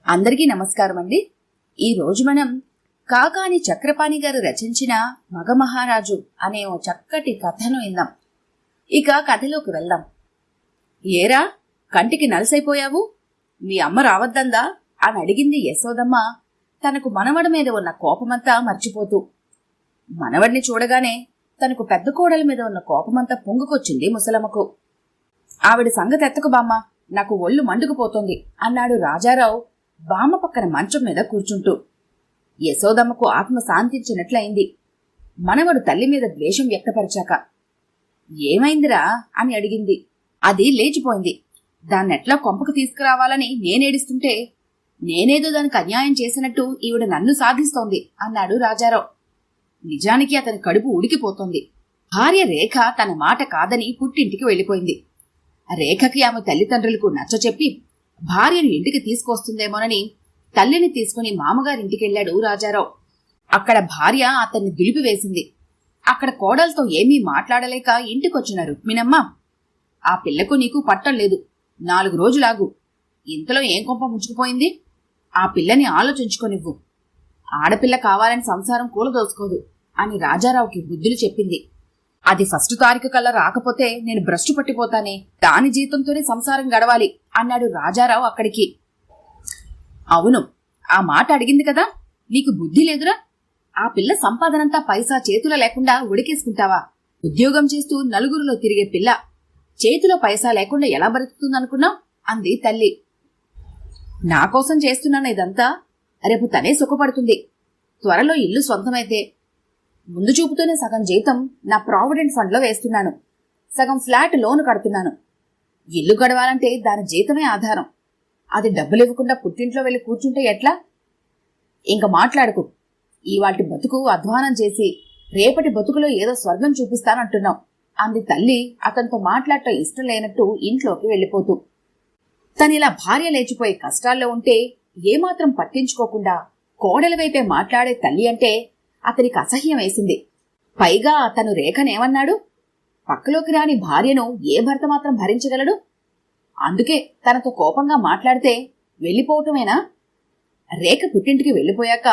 అందరికీ నమస్కారం అండి. ఈరోజు మనం కాకాని చక్రపాణి గారు రచించిన మగమహారాజు అనే ఓ చక్కటి కథను విందాం. ఇక కథలోకి వెళ్దాం. ఏరా, కంటికి నలసైపోయావు? మీ అమ్మ రావద్దందా అని అడిగింది యశోదమ్మ, తనకు మనవడి మీద ఉన్న కోపమంతా మర్చిపోతూ. మనవడిని చూడగానే తనకు పెద్ద కోడల మీద ఉన్న కోపమంతా పొంగుకొచ్చింది ముసలమ్మకు. ఆవిడ సంగతి ఎత్తకు బామ్మ, నాకు ఒళ్ళు మండుకుపోతోంది అన్నాడు రాజారావు బామ్మ పక్కన మంచం మీద కూర్చుంటూ. యశోదమ్మకు ఆత్మ శాంతించినట్లయింది. మనవడు తల్లి మీద ద్వేషం వ్యక్తపరిచాక. ఏమైందిరా అని అడిగింది. అది లేచిపోయింది. దాన్నెట్లా కొంపకు తీసుకురావాలని నేనేడిస్తుంటే నేనేదో దానికి అన్యాయం చేసినట్టు ఈవిడ నన్ను సాధిస్తోంది అన్నాడు రాజారావు. నిజానికి అతని కడుపు ఉడికిపోతోంది. భార్య రేఖ తన మాట కాదని పుట్టింటికి వెళ్ళిపోయింది. రేఖకి ఆమె తల్లిదండ్రులకు నచ్చచెప్పి భార్యను ఇంటికి తీసుకొస్తుందేమోనని తల్లిని తీసుకుని మామగారింటికెళ్లాడు రాజారావు. అక్కడ భార్య అతన్ని దులిపివేసింది. అక్కడ కోడలతో ఏమీ మాట్లాడలేక ఇంటికొచ్చిన రుక్మిణమ్మ, ఆ పిల్లకు నీకు పట్టం లేదు, 4 రోజులాగు, ఇంతలో ఏం కొంప ముంచుకుపోయింది, ఆ పిల్లని ఆలోచించుకొనివ్వు, ఆడపిల్ల కావాలని సంసారం కూలదోసుకోదు అని రాజారావుకి బుద్ధులు చెప్పింది. అది 1 తారీఖు కల్లా రాకపోతే నేను భ్రష్టు పట్టిపోతానే, దాని జీతంతోనే సంసారం గడవాలి అన్నాడు రాజారావు అక్కడికి. అవును, ఆ మాట అడిగింది కదా, నీకు బుద్ధి లేదురా? ఆ పిల్ల సంపాదనంతా పైసా చేతుల లేకుండా ఉడికేసుకుంటావా? ఉద్యోగం చేస్తూ నలుగురిలో తిరిగే పిల్ల చేతిలో పైసా లేకుండా ఎలా బ్రతుకుతుందనుకున్నావు అంది తల్లి. నా కోసం చేస్తున్నాను ఇదంతా, రేపు తనే సుఖపడుతుంది. త్వరలో ఇల్లు సొంతమైతే ముందు చూపుతూనే సగం జీతం నా ప్రావిడెంట్ ఫండ్లో వేస్తున్నాను, సగం ఫ్లాట్ లోను కడుతున్నాను. ఇల్లు గడవాలంటే దాని జీతమే ఆధారం. అది డబ్బులు ఇవ్వకుండా పుట్టింట్లో వెళ్ళి కూర్చుంటే ఎట్లా? ఇంక మాట్లాడుకు. ఇవాల్టి బతుకు అధ్వానం చేసి రేపటి బతుకులో ఏదో స్వర్గం చూపిస్తానంటున్నావు అంది తల్లి అతనితో మాట్లాడటం ఇష్టం లేనట్టు ఇంట్లోకి వెళ్ళిపోతూ. తనిలా భార్య లేచిపోయి కష్టాల్లో ఉంటే ఏమాత్రం పట్టించుకోకుండా కోడలి వైపే మాట్లాడే తల్లి అంటే అతనికి అసహ్యం వేసింది. పైగా అతను రేఖనేమన్నాడు? పక్కలోకి రాని భార్యను ఏ భర్త మాత్రం భరించగలడు? అందుకే తనతో కోపంగా మాట్లాడితే వెళ్ళిపోవటమేనా? రేఖ పుట్టింటికి వెళ్ళిపోయాక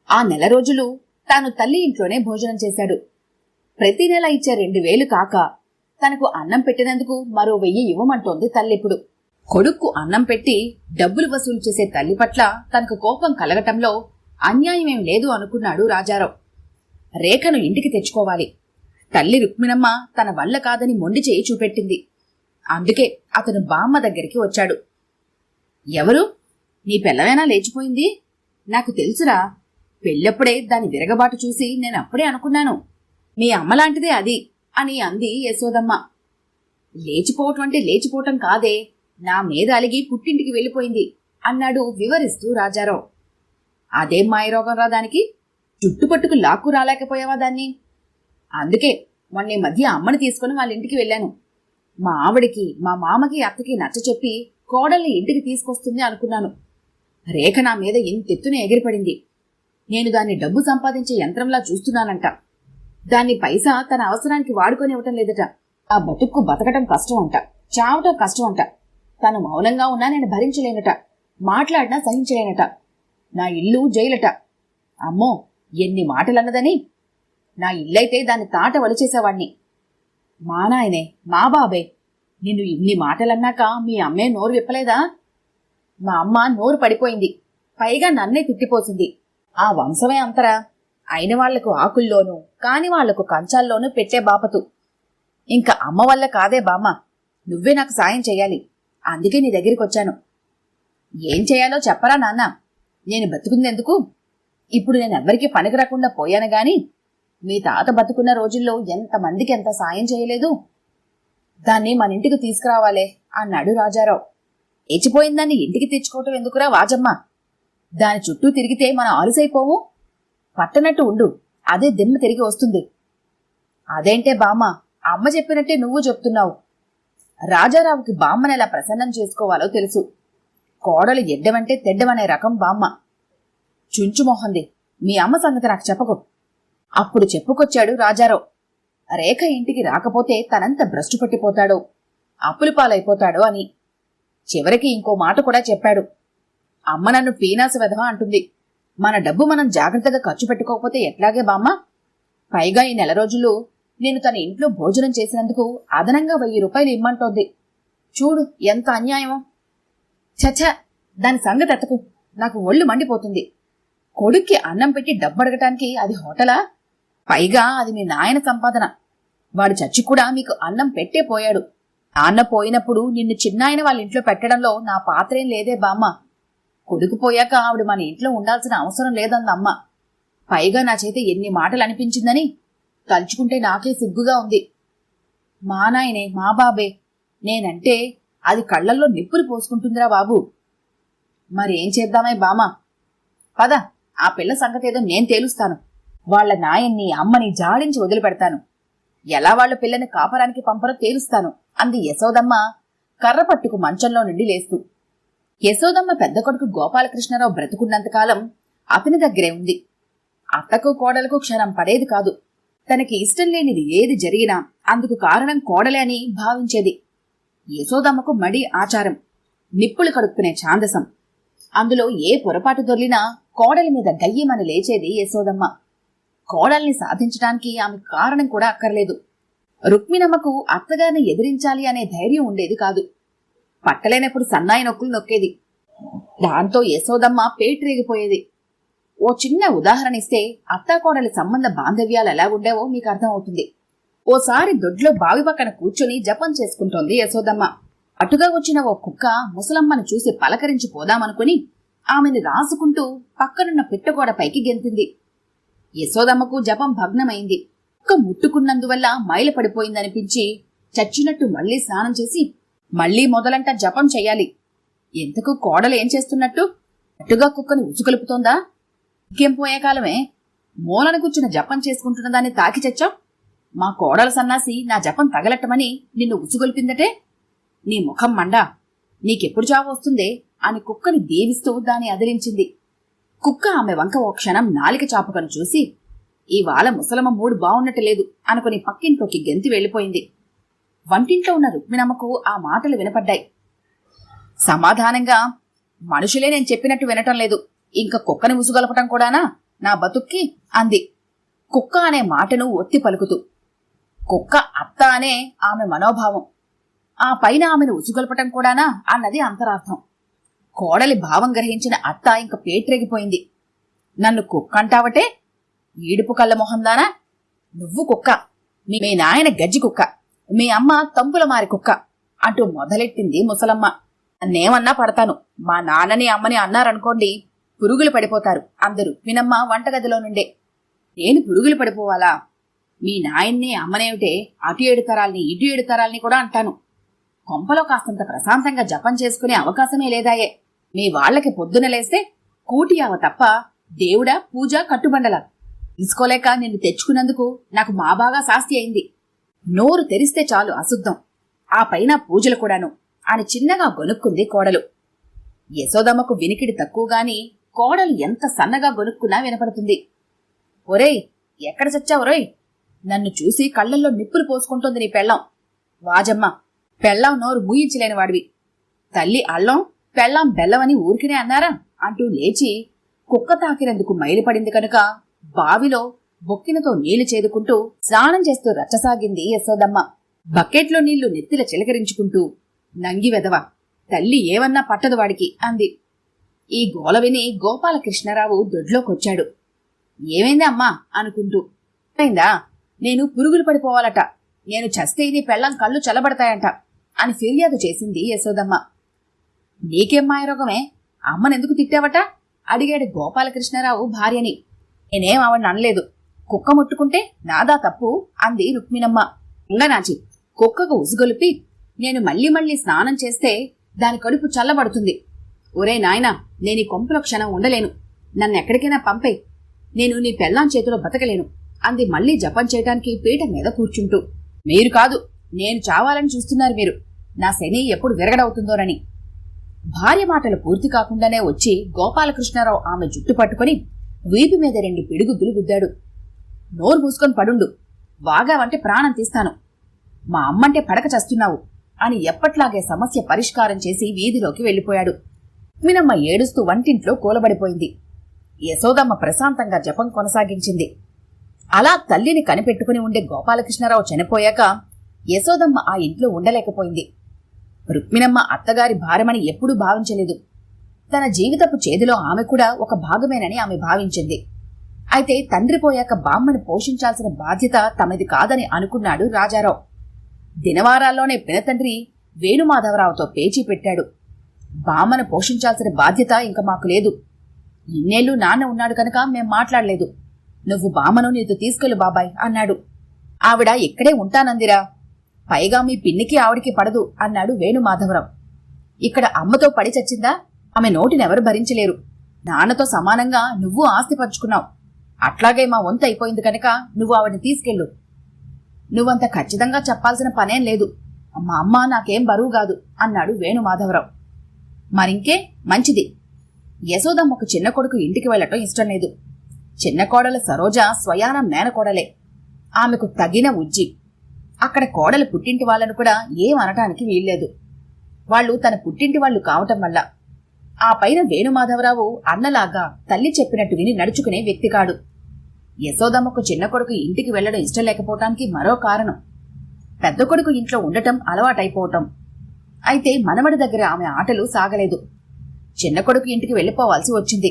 ఆ 4 రోజులు తాను తల్లి ఇంట్లోనే భోజనం చేశాడు. ప్రతి నెల ఇచ్చే 2000 కాక తనకు అన్నం పెట్టినందుకు మరో 1000 ఇవ్వమంటోంది తల్లిప్పుడు. కొడుక్కు అన్నం పెట్టి డబ్బులు వసూలు చేసే తల్లి పట్ల తనకు కోపం కలగటంలో అన్యాయమేం లేదు అనుకున్నాడు రాజారావు. రేఖను ఇంటికి తెచ్చుకోవాలి. తల్లి రుక్మిణమ్మ తన వల్ల కాదని మొండి చేయి చూపెట్టింది. అందుకే అతను బామ్మ దగ్గరికి వచ్చాడు. ఎవరు? నీ పిల్లవేనా లేచిపోయింది? నాకు తెలుసురా, పెళ్ళప్పుడే దాని విరగబాటు చూసి నేను అప్పుడే అనుకున్నాను, మీ అమ్మలాంటిదే అది అని అంది యశోదమ్మ. లేచిపోవటం అంటే లేచిపోవటం కాదే, నా మీద అలిగి పుట్టింటికి వెళ్ళిపోయింది అన్నాడు వివరిస్తూ రాజారావు. అదేం మాయరోగం రా దానికి? చుట్టుపట్టుకు లాక్కు రాలేకపోయావా దాన్ని? అందుకే మొన్న ఈ మధ్య అమ్మని తీసుకుని వాళ్ళ ఇంటికి వెళ్ళాను. మా ఆవిడికి, మా మామకి, అత్తకి నచ్చచెప్పి కోడల్ని ఇంటికి తీసుకొస్తుంది అనుకున్నాను. రేఖ నా మీద ఇంతెత్తున ఎగిరిపడింది. నేను దాన్ని డబ్బు సంపాదించే యంత్రంలా చూస్తున్నానంట. దాన్ని పైసా తన అవసరానికి వాడుకొని ఇవ్వటం లేదట. ఆ బతుక్కు బతకటం కష్టం అంట, చావటం కష్టం అంట. తను మౌనంగా ఉన్నా నేను భరించలేనట, మాట్లాడినా సహించలేనట. నా ఇల్లు జైలట. అమ్మో, ఎన్ని మాటలన్నదని! నా ఇల్లైతే దాన్ని తాట వలిచేసేవాణ్ణి. మా నాయనే, మా బాబే, నిన్ను ఇన్ని మాటలన్నాక మీ అమ్మే నోరు విప్పలేదా? మా అమ్మ నోరు పడిపోయింది, పైగా నన్నే తిట్టిపోసింది. ఆ వంశమే అంతరా, అయిన వాళ్లకు ఆకుల్లోనూ కాని వాళ్లకు కంచాల్లోనూ పెట్టే బాపతు. ఇంకా అమ్మ వల్ల కాదే బామ్మ, నువ్వే నాకు సాయం చెయ్యాలి. అందుకే నీ దగ్గరికొచ్చాను. ఏం చేయాలో చెప్పరా నాన్న? నేను బతుకుందెందుకు? ఇప్పుడు నేనెవ్వరికీ పనికి రాకుండా పోయాను గాని మీ తాత బతుకున్న రోజుల్లో ఎంతమందికి ఎంత సాయం చేయలేదు. దాన్ని మన ఇంటికి తీసుకురావాలే అన్నాడు రాజారావు. లేచిపోయిందాన్ని ఇంటికి తెచ్చుకోవటం ఎందుకురా వాజమ్మ? దాని చుట్టూ తిరిగితే మనం ఆలుసైపోము. పట్టనట్టు ఉండు, అదే దిమ్మ తిరిగి వస్తుంది. అదేంటే బామ్మ, అమ్మ చెప్పినట్టే నువ్వు చెప్తున్నావు. రాజారావుకి బామ్మనెలా ప్రసన్నం చేసుకోవాలో తెలుసు. కోడలు ఎడ్డమంటే తెడ్డమనే రకం బామ్మ. చుంచుమొహంది, మీ అమ్మ సంగతి నాకు చెప్పకు. అప్పుడు చెప్పుకొచ్చాడు రాజారావు. రేఖ ఇంటికి రాకపోతే తనంత భ్రష్టు పట్టిపోతాడో, అప్పుల పాలైపోతాడో అని. చివరికి ఇంకో మాట కూడా చెప్పాడు. అమ్మ నన్ను పీనాసి వెధవ అంటుంది. మన డబ్బు మనం జాగ్రత్తగా ఖర్చు పెట్టుకోకపోతే ఎట్లాగే బామ్మ? పైగా ఈ నెల రోజులు నేను తన ఇంట్లో భోజనం చేసినందుకు అదనంగా 1000 రూపాయలు ఇమ్మంటోంది. చూడు ఎంత అన్యాయమో. చచ్చ, దాని సంగతి ఎత్తకు, నాకు ఒళ్ళు మండిపోతుంది. కొడుక్కి అన్నం పెట్టి డబ్బడగటానికి అది హోటలా? పైగా అది మీ నాయన సంపాదన. వాడు చచ్చి కూడా మీకు అన్నం పెట్టే పోయాడు. నాన్న పోయినప్పుడు నిన్ను చిన్నాయన వాళ్ళ ఇంట్లో పెట్టడంలో నా పాత్రేం లేదే బామ్మ. కొడుకు పోయాక ఆవిడ మన ఇంట్లో ఉండాల్సిన అవసరం లేదందమ్మ. పైగా నా చేత ఎన్ని మాటలు అనిపించిందని తలుచుకుంటే నాకే సిగ్గుగా ఉంది. మా నాయనే, మా బాబే, నేనంటే అది కళ్లల్లో నిప్పులు పోసుకుంటుందిరా బాబు. మరేం చేద్దామే బామ్మ? పద, ఆ పిల్ల సంగతేదో నేను తేలుస్తాను. వాళ్ల నాయన్ని అమ్మని జాడించి వదిలిపెడతాను. ఎలా వాళ్ల పిల్లని కాపరానికి పంపరో తేలుస్తాను అంది యశోదమ్మ కర్ర పట్టుకు మంచంలో నుండి లేస్తూ. యశోదమ్మ పెద్ద కొడుకు గోపాలకృష్ణరావు బ్రతుకున్నంతకాలం అతని దగ్గరే ఉంది. అత్తకు కోడలకు క్షణం పడేది కాదు. తనకి ఇష్టం లేనిది ఏది జరిగినా అందుకు కారణం కోడలే అని భావించేది. యశోదమ్మకు మడి ఆచారం, నిప్పులు కడుక్కునే ఛాందసం. అందులో ఏ పొరపాటు దొర్లినా కోడలి మీద గయ్యమని లేచేది యశోదమ్మ. కోడల్ని సాధించడానికి ఆమె కారణం కూడా అక్కర్లేదు. రుక్మిణమ్మకు అత్తగారిని ఎదిరించాలి అనే ధైర్యం ఉండేది కాదు. పట్టలేనప్పుడు సన్నాయి నొక్కులు నొక్కేది. దాంతో యశోదమ్మ పేట్రేగిపోయేది. ఓ చిన్న ఉదాహరణ ఇస్తే అత్తాకోడలి సంబంధ బాంధవ్యాలు ఎలాగుండేవో మీకు అర్థమవుతుంది. ఓసారి దొడ్లో బావి పక్కన కూర్చొని జపం చేసుకుంటోంది యశోదమ్మ. అటుగా వచ్చిన ఓ కుక్క ముసలమ్మను చూసి పలకరించి పోదామనుకుని ఆమెని రాసుకుంటూ పక్కనున్న పిట్టగోడ పైకి గెంతింది. యశోదమ్మకు జపం భగ్నమైంది. కుక్క ముట్టుకున్నందువల్ల మైల పడిపోయిందనిపించి చచ్చినట్టు మళ్లీ స్నానం చేసి మళ్లీ మొదలంట జపం చెయ్యాలి. ఎంతకు కోడలు ఏం చేస్తున్నట్టు? అటుగా కుక్కని ఉసుకొలుపుతోందా? ఇంకేం పోయే కాలమే, మూలను కూర్చుని జపం చేసుకుంటున్న దాన్ని తాకి చచ్చాం. మా కోడల సన్నాసి నా జపం తగలట్టమని నిన్ను ఉసుగొల్పిందటే. నీ ముఖం మండా, నీకెప్పుడు చావు వస్తుందే అని కుక్కని దీవిస్తూ దాన్ని అదిలించింది. కుక్క ఆమె వంక ఓ క్షణం నాలిక చాపుకను చూసి ఇవాళ ముసలమ్మ మూడు బావున్నట్టు లేదు అనుకుని పక్కింట్లోకి గెంతి వెళ్లిపోయింది. వంటింట్లో ఉన్న రుక్మిణమ్మకు ఆ మాటలు వినపడ్డాయి. సమాధానంగా, మనుషులే నేను చెప్పినట్టు వినటం లేదు, ఇంకా కుక్కని ఉసుగొలపటం కూడానా నా బతుక్కి అంది కుక్క అనే మాటను ఒత్తి పలుకుతూ. కుక్క అత్త అనే ఆమె మనోభావం. ఆ పైన ఆమెను ఉసుగొల్పటం కూడానా అన్నది అంతరార్థం. కోడలి భావం గ్రహించిన అత్త ఇంక పేట్రెగిపోయింది. నన్ను కుక్క అంటావటే? ఈడుపు కళ్ళ మొహందానా? నువ్వు కుక్క, మీ నాయన గజ్జి కుక్క, మీ అమ్మ తంపుల మారి కుక్క అంటూ మొదలెట్టింది ముసలమ్మ. నన్నేమన్నా పడతాను, మా నాన్నని అమ్మని అన్నారనుకోండి పురుగులు పడిపోతారు అందరూ వినమ్మ వంటగదిలో నుండే. నేను పురుగులు పడిపోవాలా? మీ నాయన్ని అమ్మనేమిటే, అటు 7 తరాల్ని ఇటు 7 తరాల్ని కూడా అంటాను. కొంపలో కాస్తంత ప్రశాంతంగా జపం చేసుకునే అవకాశమే లేదాయే. మీ వాళ్లకి పొద్దున లేస్తే కూటియావ తప్ప దేవుడా పూజ కట్టుబండలా తీసుకోలేక నిన్ను తెచ్చుకున్నందుకు నాకు మా బాగా శాస్తి అయింది. నోరు తెరిస్తే చాలు అశుద్ధం, ఆ పైన పూజలు కూడాను అని చిన్నగా గొనుక్కుంది కోడలు. యశోదమ్మకు వినికిడి తక్కువగాని కోడలు ఎంత సన్నగా గొనుక్కున్నా వినపడుతుంది. ఒరేయ్, ఎక్కడ చచ్చావురోయ్? నన్ను చూసి కళ్లల్లో నిప్పులు పోసుకుంటోంది నీ పెళ్ళాం. వాజమ్మ, పెళ్ళాం నోరు మూయించలేని వాడివి. తల్లి అల్లం, పెళ్ళాం బెల్లమని ఊరికినే అన్నారా అంటూ లేచి కుక్క తాకినందుకు మైలుపడింది కనుక బావిలో బొక్కినతో నీళ్లు చేదుకుంటూ స్నానం చేస్తూ రచ్చసాగింది యశోదమ్మ. బకెట్లో నీళ్లు నెత్తిల చిలకరించుకుంటూ, నంగి వెదవ, తల్లి ఏమన్నా పట్టదు వాడికి అంది. ఈ గోల విని గోపాలకృష్ణరావు దొడ్లోకొచ్చాడు. ఏమైంది అమ్మా అనుకుంటూ. అయిందా? నేను పురుగులు పడిపోవాలట, నేను చస్తే నీ పెళ్ళం కళ్ళు చల్లబడతాయంట అని ఫిర్యాదు చేసింది యశోదమ్మ. నీకేం మాయరోగమే, అమ్మనెందుకు తిట్టావట అడిగాడు గోపాలకృష్ణరావు భార్యని. నేనేం ఆవిడని అనలేదు, కుక్క ముట్టుకుంటే నాదా తప్పు అంది రుక్మిణమ్మ. ఇంగనాచి కుక్కకు ఉసుగొలిపి నేను మళ్లీ మళ్లీ స్నానం చేస్తే దాని కడుపు చల్లబడుతుంది. ఒరే నాయనా, నేనీ కొంపలో క్షణం ఉండలేను, నన్నెక్కడికైనా పంపే, నేను నీ పెళ్ళాం చేతిలో బతకలేను అంది మళ్లీ జపం చేయటానికి పీట మీద కూర్చుంటూ. మీరు కాదు, నేను చావాలని చూస్తున్నారు మీరు, నా శని ఎప్పుడు విరగడవుతుందోనని. భార్య మాటలు పూర్తి కాకుండానే వచ్చి గోపాలకృష్ణరావు ఆమె జుట్టు పట్టుకుని వీపు మీద 2 పిడుగుద్దులు గుద్దాడు. నోరు మూసుకొని పడుండు, వాగావంటే ప్రాణం తీస్తాను, మా అమ్మంటే పడక చస్తున్నావు అని ఎప్పట్లాగే సమస్య పరిష్కారం చేసి వీధిలోకి వెళ్లిపోయాడు. రుక్మిణమ్మ ఏడుస్తూ వంటింట్లో కూలబడిపోయింది. యశోదమ్మ ప్రశాంతంగా జపం కొనసాగించింది. అలా తల్లిని కనిపెట్టుకుని ఉండే గోపాలకృష్ణరావు చనిపోయాక యశోదమ్మ ఆ ఇంట్లో ఉండలేకపోయింది. రుక్మిణమ్మ అత్తగారి భారమని ఎప్పుడూ భావించలేదు. తన జీవితపు చేతిలో ఆమె కూడా ఒక భాగమేనని ఆమె భావించింది. అయితే తండ్రి పోయాక బామ్మని పోషించాల్సిన బాధ్యత తమది కాదని అనుకున్నాడు రాజారావు. దినవారాల్లోనే పినతండ్రి వేణుమాధవరావుతో పేచీ పెట్టాడు. బామ్మను పోషించాల్సిన బాధ్యత ఇంక మాకు లేదు. ఇన్నేళ్లు నాన్న ఉన్నాడు కనుక మేం మాట్లాడలేదు. నువ్వు బామ్మను నీతో తీసుకెళ్ళు బాబాయ్ అన్నాడు. ఆవిడ ఇక్కడే ఉంటానందిరా. పైగా మీ పిన్నికి ఆవిడికి పడదు అన్నాడు వేణుమాధవరావు. ఇక్కడ అమ్మతో పడి చచ్చిందా? ఆమె నోటినెవరు భరించలేరు. నాన్నతో సమానంగా నువ్వు ఆస్తి పంచుకున్నావు. అట్లాగే మా వంతు అయిపోయింది కనుక నువ్వు ఆవిడని తీసుకెళ్ళు. నువ్వంత ఖచ్చితంగా చెప్పాల్సిన పనేం లేదు. మా అమ్మ నాకేం బరువు కాదు అన్నాడు వేణుమాధవరావు. మరింకే మంచిది. యశోదమ్మకు చిన్న కొడుకు ఇంటికి వెళ్లటం ఇష్టం లేదు. చిన్న కోడలు సరోజ స్వయాన మేనకోడలే. ఆమెకు తగిన ఉజ్జి. అక్కడ కోడలు పుట్టింటి వాళ్ళను కూడా ఏమనటానికి వీల్లేదు. వాళ్లు తన పుట్టింటి వాళ్లు కావటం వల్ల. ఆ పైన వేణుమాధవరావు అన్నలాగా తల్లి చెప్పినట్టు విని నడుచుకునే వ్యక్తి కాడు. యశోదమ్మకు చిన్న కొడుకు ఇంటికి వెళ్లడం ఇష్టం లేకపోవటానికి మరో కారణం పెద్ద కొడుకు ఇంట్లో ఉండటం అలవాటైపోవటం. అయితే మనవడి దగ్గర ఆమె ఆటలు సాగలేదు. చిన్న కొడుకు ఇంటికి వెళ్లిపోవాల్సి వచ్చింది.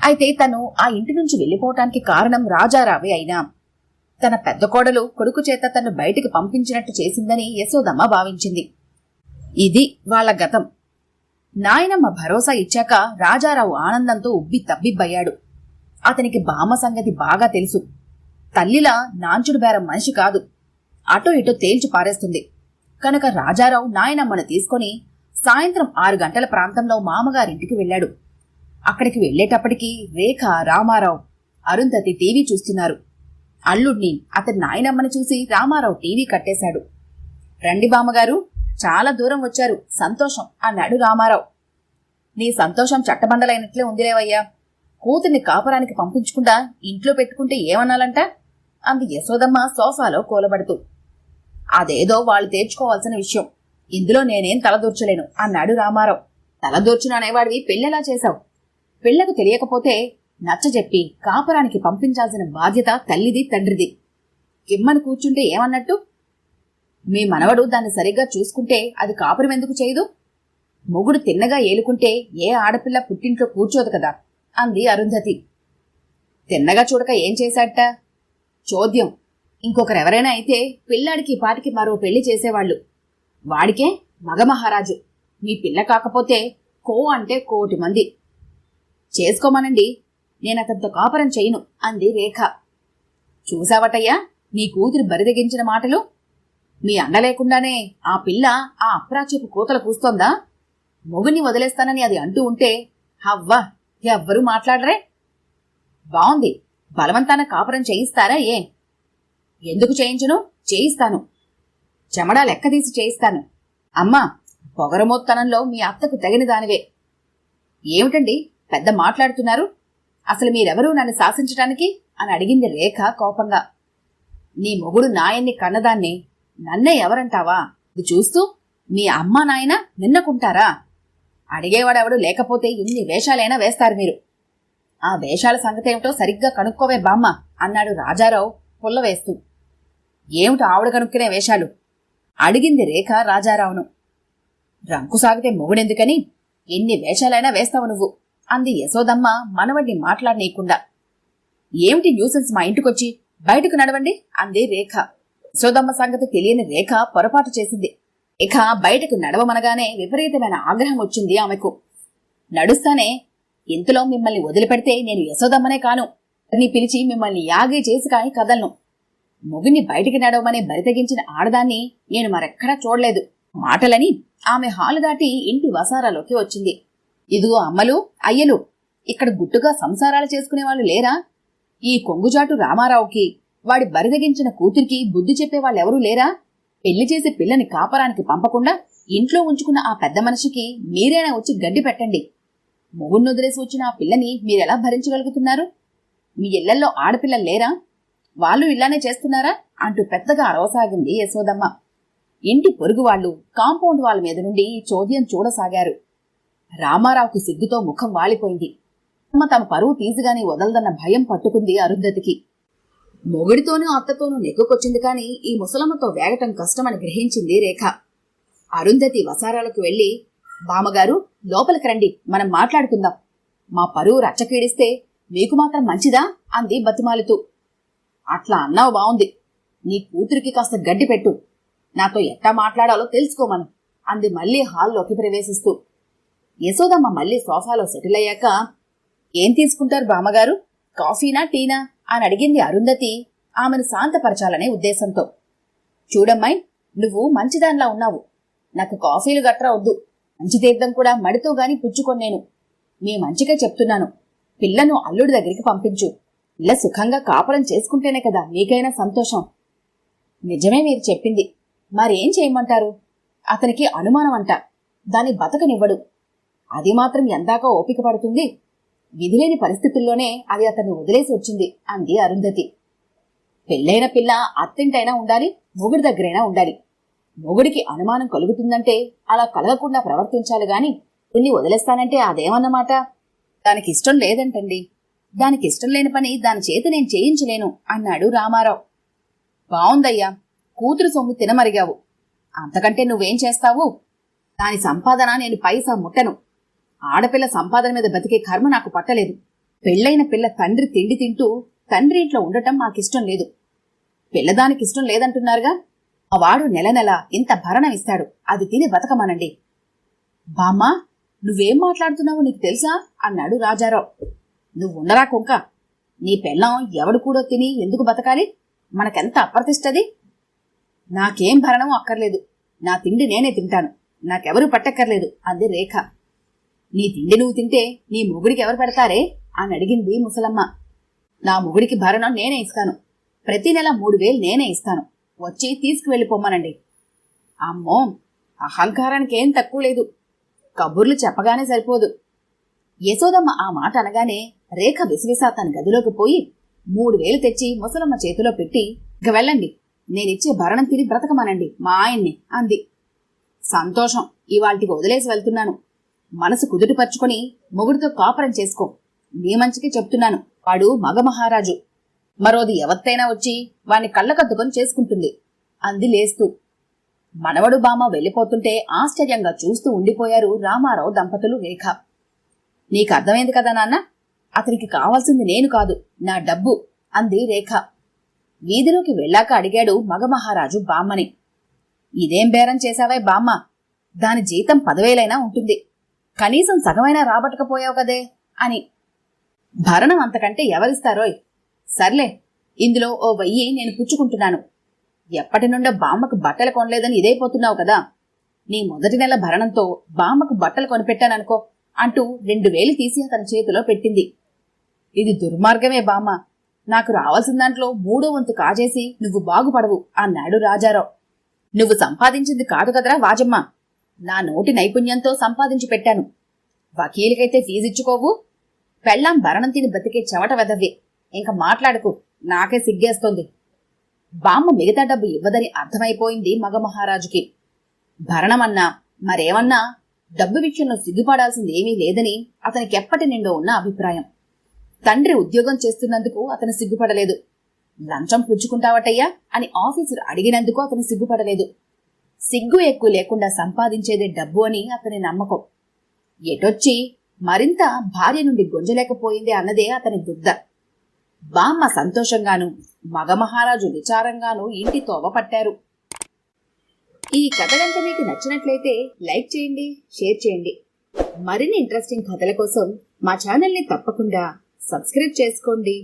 అయితే తను ఆ ఇంటి నుంచి వెళ్లిపోవటానికి కారణం రాజారావే అయినా తన పెద్ద కోడలు కొడుకు చేత తను బయటికి పంపించినట్టు చేసిందని యశోదమ్మ భావించింది. ఇది వాళ్ల గతం. నాయనమ్మ భరోసా ఇచ్చాక రాజారావు ఆనందంతో ఉబ్బి తబ్బిబ్బయ్యాడు. అతనికి బామ్మ సంగతి బాగా తెలుసు. తల్లిలా నాంచుడు బేరం మనిషి కాదు. అటో ఇటో తేల్చి పారేస్తుంది. కనుక రాజారావు నాయనమ్మను తీసుకుని సాయంత్రం 6 గంటల ప్రాంతంలో మామగారింటికి వెళ్లాడు. అక్కడికి వెళ్లేటప్పటికీ రేఖ, రామారావు, అరుంధతి టీవీ చూస్తున్నారు. అల్లుడిని అతని నాయనమ్మని చూసి రామారావు టీవీ కట్టేశాడు. రండి బామ్మగారు, చాలా దూరం వచ్చారు, సంతోషం అన్నాడు రామారావు. నీ సంతోషం చట్టబండలైనట్లే ఉందిలేవయ్యా. కూతుర్ని కాపురానికి పంపించకుండా ఇంట్లో పెట్టుకుంటే ఏమనాలంట అంది యశోదమ్మ సోఫాలో కూలబడుతూ. అదేదో వాళ్ళు తేర్చుకోవాల్సిన విషయం. ఇందులో నేనేం తలదూర్చలేను అన్నాడు రామారావు. తలదూర్చును అనేవాడివి పెళ్ళెలా చేశావు? పిల్లకు తెలియకపోతే నచ్చజెప్పి కాపురానికి పంపించాల్సిన బాధ్యత తల్లిది, తండ్రిది. కిమ్మని కూర్చుంటే ఏమన్నట్టు? మీ మనవడు దాన్ని సరిగ్గా చూసుకుంటే అది కాపురం ఎందుకు చేయదు? మొగుడు తిన్నగా ఏలుకుంటే ఏ ఆడపిల్ల పుట్టింట్లో కూర్చోదు కదా అంది అరుంధతి. తిన్నగా చూడక ఏం చేశాట? చోద్యం. ఇంకొకరెవరైనా అయితే పిల్లాడికి పాటికి మరో పెళ్లి చేసేవాళ్లు. వాడికే మగమహారాజు. మీ పిల్ల కాకపోతే కో అంటే కోటి మంది. చేసుకోమనండి, నేనతనితో కాపురం చేయను అంది రేఖ. చూసావటయ్యా నీ కూతురు బరిదెగించిన మాటలు. మీ అన్న లేకుండానే ఆ పిల్ల ఆ అప్రాచ్యపు కూతలు కూస్తోందా? మొగుని వదిలేస్తానని అది అంటూ ఉంటే హవ్వా ఎవ్వరూ మాట్లాడరే. బావుంది, బలవంతాన కాపురం చేయిస్తారా? ఎందుకు చేయించును? చేయిస్తాను. చెమడా లెక్కదీసి చేయిస్తాను. అమ్మా, పొగరమోత్తనంలో మీ అత్తకు తగిన దానివే. ఏమిటండి పెద్ద మాట్లాడుతున్నారు? అసలు మీరెవరూ నన్ను శాసించటానికి అని అడిగింది రేఖ కోపంగా. నీ మొగుడు నాయన్ని కన్నదాన్ని నన్నే ఎవరంటావా? ఇది చూస్తూ మీ అమ్మా నాయన నిన్నకుంటారా? అడిగేవాడెవడు లేకపోతే ఇన్ని వేషాలైనా వేస్తారు మీరు. ఆ వేషాల సంగతేమిటో సరిగ్గా కనుక్కోవే బామ్మ అన్నాడు రాజారావు పుల్లవేస్తూ. ఏమిటి ఆవిడ కనుక్కునే వేషాలు? అడిగింది రేఖ రాజారావును. రంకు సాగితే మొగుడెందుకని ఎన్ని వేషాలైనా వేస్తావు నువ్వు అంది యశోదమ్మ మనవడిని మాట్లాడనీయకుండా. ఏమిటి న్యూసెన్స్ మా ఇంటికొచ్చి? బయటకు నడవండి అంది రేఖ. యశోదమ్మ సంగతి తెలియని రేఖ పొరపాటు చేసింది. రేఖ బయటకు నడవమనగానే విపరీతమైన ఆగ్రహం వచ్చింది ఆమెకు. నడుస్తానే, ఇంతలో మిమ్మల్ని వదిలిపెడితే నేను యశోదమ్మనే కాను. నీ పిలిచి మిమ్మల్ని యాగే చేసి కాని కదలను. మొగుని బయటికి నడవమనే బరితెగించిన ఆడదాన్ని నేను మరెక్కడా చూడలేదు. మాటలని ఆమె హాలు దాటి ఇంటి వసారాలోకి వచ్చింది. ఇదిగో అమ్మలు, అయ్యలు, ఇక్కడ గుట్టుగా సంసారాలు చేసుకునేవాళ్లు లేరా? ఈ కొంగుజాటు రామారావుకి వాడి బరిదగించిన కూతురికి బుద్ధి చెప్పేవాళ్ళెవరూ లేరా? పెళ్లి చేసి పిల్లని కాపరానికి పంపకుండా ఇంట్లో ఉంచుకున్న ఆ పెద్ద మనిషికి మీరేనా వచ్చి గడ్డి పెట్టండి. మొగున్నొదిలేసి వచ్చిన ఆ పిల్లని మీరెలా భరించగలుగుతున్నారు? మీ ఇళ్లల్లో ఆడపిల్లలు లేరా? వాళ్ళు ఇలానే చేస్తున్నారా అంటూ పెద్దగా అరవసాగింది యశోదమ్మ. ఇంటి పొరుగు వాళ్లు కాంపౌండ్ వాళ్ళ మీద నుండి చోద్యం చూడసాగారు. రామారావుకు సిగ్గుతో ముఖం వాలిపోయింది. తమ పరువు తీసిగాని వదలదన్న భయం పట్టుకుంది అరుంధతికి. మొగుడితోనూ అత్తతోనూ నెగ్గుకొచ్చింది కాని ఈ ముసలమ్మతో వేగటం కష్టమని గ్రహించింది రేఖ. అరుంధతి వసారాలకు వెళ్లి, బామ్మగారు లోపలికి రండి, మనం మాట్లాడుకుందాం. మా పరువు రచ్చకీడిస్తే మీకు మాత్రం మంచిదా అంది బతిమాలుతూ. అట్లా అన్నావు బావుంది. నీ కూతురికి కాస్త గడ్డి పెట్టు, నాతో ఎట్టా మాట్లాడాలో తెలుసుకోమను అంది మళ్లీ హాల్లోకి ప్రవేశిస్తూ. యశోదమ్మ మళ్లీ సోఫాలో సెటిల్ అయ్యాక, ఏం తీసుకుంటారు బామ్మగారు, కాఫీనా టీనా అని అడిగింది అరుంధతి ఆమెను శాంతపరచాలనే ఉద్దేశంతో. చూడమ్మాయి, నువ్వు మంచిదానిలా ఉన్నావు. నాకు కాఫీలు గట్రా వద్దు, మంచి తీర్థం కూడా మడితో గాని పుచ్చుకొన్నేను. మీ మంచిగా చెప్తున్నాను. పిల్లను అల్లుడి దగ్గరికి పంపించు. ఇలా సుఖంగా కాపురం చేసుకుంటేనే కదా మీకైనా సంతోషం. నిజమే మీరు చెప్పింది. మరేం చేయమంటారు? అతనికి అనుమానం అంట, దాన్ని బతకనివ్వడు. అది మాత్రం ఎందాక ఓపిక పడుతుంది. విధిలేని పరిస్థితుల్లోనే అది అతన్ని వదిలేసి వచ్చింది అంది అరుంధతి. పెళ్ళైన పిల్ల అత్తింటైనా ఉండాలి, మొగుడి దగ్గరైనా ఉండాలి. మొగుడికి అనుమానం కలుగుతుందంటే అలా కలగకుండా ప్రవర్తించాలి గాని కొన్ని వదిలేస్తానంటే అదేమన్నమాట? దానికిష్టం లేదంటండి. దానికిష్టం లేని పని దాని చేత నేను చేయించలేను అన్నాడు రామారావు. బావుందయ్యా, కూతురు సొమ్ము తినమరిగావు. అంతకంటే నువ్వేం చేస్తావు? దాని సంపాదన నేను పైసా ముట్టను. ఆడపిల్ల సంపాదన మీద బతికే కర్మ నాకు పట్టలేదు. పెళ్లైన పిల్ల తండ్రి తిండి తింటూ తండ్రి ఇంట్లో ఉండటం మాకిష్టం లేదు. పిల్లదానికిష్టం లేదంటున్నారుగా. ఆ వాడు నెల నెల ఇంత భరణం ఇస్తాడు, అది తిని బతకమనండి. బామ్మా, నువ్వేం మాట్లాడుతున్నావో నీకు తెలుసా అన్నాడు రాజారావు. నువ్వుండరా కుంక. నీ పెళ్ళం ఎవడు కూడా తిని ఎందుకు బతకాలి? మనకెంత అప్రతిష్టది. నాకేం భరణం అక్కర్లేదు. నా తిండి నేనే తింటాను, నాకెవరూ పట్టక్కర్లేదు అంది రేఖ. నీ తిండి నువ్వు తింటే నీ మొగుడికి ఎవరు పెడతారే అని అడిగింది ముసలమ్మ. నా మొగుడికి భరణం నేనే ఇస్తాను. ప్రతి నెల 3,000 నేనే ఇస్తాను. వచ్చి తీసుకువెళ్ళిపోమ్మనండి. అమ్మో, అహంకారానికి ఏం తక్కువ లేదు. కబుర్లు చెప్పగానే సరిపోదు. యశోదమ్మ ఆ మాట అనగానే రేఖ విసివిసా తన గదిలోకి పోయి 3,000 తెచ్చి ముసలమ్మ చేతిలో పెట్టి, ఇక వెళ్ళండి, నేనిచ్చే భరణం తిని బ్రతకమనండి మా ఆయన్ని అంది. సంతోషం, ఇవాల్టికి వదిలేసి వెళ్తున్నాను. మనసు కుదుటిపరుచుకొని మొగుడితో కాపురం చేసుకో. నీ మంచికి చెప్తున్నాను. వాడు మగ మహారాజు. మరోది ఎవత్తైనా వచ్చి వాణ్ణి కళ్ళకద్దుకొని చేసుకుంటుంది అంది లేస్తూ. మనవడు బామ్మ వెళ్ళిపోతుంటే ఆశ్చర్యంగా చూస్తూ ఉండిపోయారు రామారావు దంపతులు, రేఖ. నీకు అర్థమైంది కదా నాన్న, అతనికి కావాల్సింది నేను కాదు, నా డబ్బు అంది రేఖ. వీధిలోకి వెళ్ళాక అడిగాడు మగమహారాజు బామ్మని. ఇదేం బేరం చేశావే బామ్మ? దాని జీతం 10,000 ఉంటుంది. కనీసం సగమైనా రాబట్టకపోయావు కదే అని. భరణం అంతకంటే ఎవరిస్తారోయ్? సర్లే, ఇందులో ఓ 1,000 నేను పుచ్చుకుంటున్నాను. ఎప్పటి నుండో బామ్మకు బట్టలు కొనలేదని ఇదైపోతున్నావు కదా. నీ మొదటి నెల భరణంతో బామ్మకు బట్టలు కొనిపెట్టాననుకో అంటూ 2,000 తీసి అతని చేతిలో పెట్టింది. ఇది దుర్మార్గమే బామ్మ. నాకు రావాల్సిన దాంట్లో 3వ వంతు కాజేసి నువ్వు బాగుపడవు అన్నాడు రాజారావు. నువ్వు సంపాదించింది కాదు కదరా వాజమ్మ, నా నోటి నైపుణ్యంతో సంపాదించి పెట్టాను. వకీలుకైతే ఫీజిచ్చుకోవు. పెళ్ళాం భరణం తిని బతికే చెమట వెదవ్వి. ఇంక మాట్లాడుకు, నాకే సిగ్గేస్తోంది. బామ్మ మిగతా డబ్బు ఇవ్వదని అర్థమైపోయింది మగమహారాజుకి. భరణమన్నా మరేమన్నా డబ్బు విషయంలో సిగ్గుపడాల్సింది ఏమీ లేదని అతనికెప్పటి నిండో ఉన్న అభిప్రాయం. తండ్రి ఉద్యోగం చేస్తున్నందుకు అతను సిగ్గుపడలేదు. లంచం పుచ్చుకుంటావటయ్యా అని ఆఫీసర్ అడిగినందుకు అతను సిగ్గుపడలేదు. సిగ్గు ఎక్కువ లేకుండా సంపాదించేదే డబ్బు అని అతని నమ్మకం. ఎటొచ్చి మరింత భార్య నుండి గొంజలేకపోయింది అన్నదే అతని దుగ్ధ. బామ్మ సంతోషంగాను, మగమహారాజు విచారంగానూ ఇంటి తోవ పట్టారు. ఈ కథ గంట మీకు నచ్చినట్లయితే లైక్ చేయండి, షేర్ చేయండి. మరిన్ని ఇంట్రెస్టింగ్ కథల కోసం మా ఛానల్ని తప్పకుండా సబ్స్క్రైబ్ చేసుకోండి.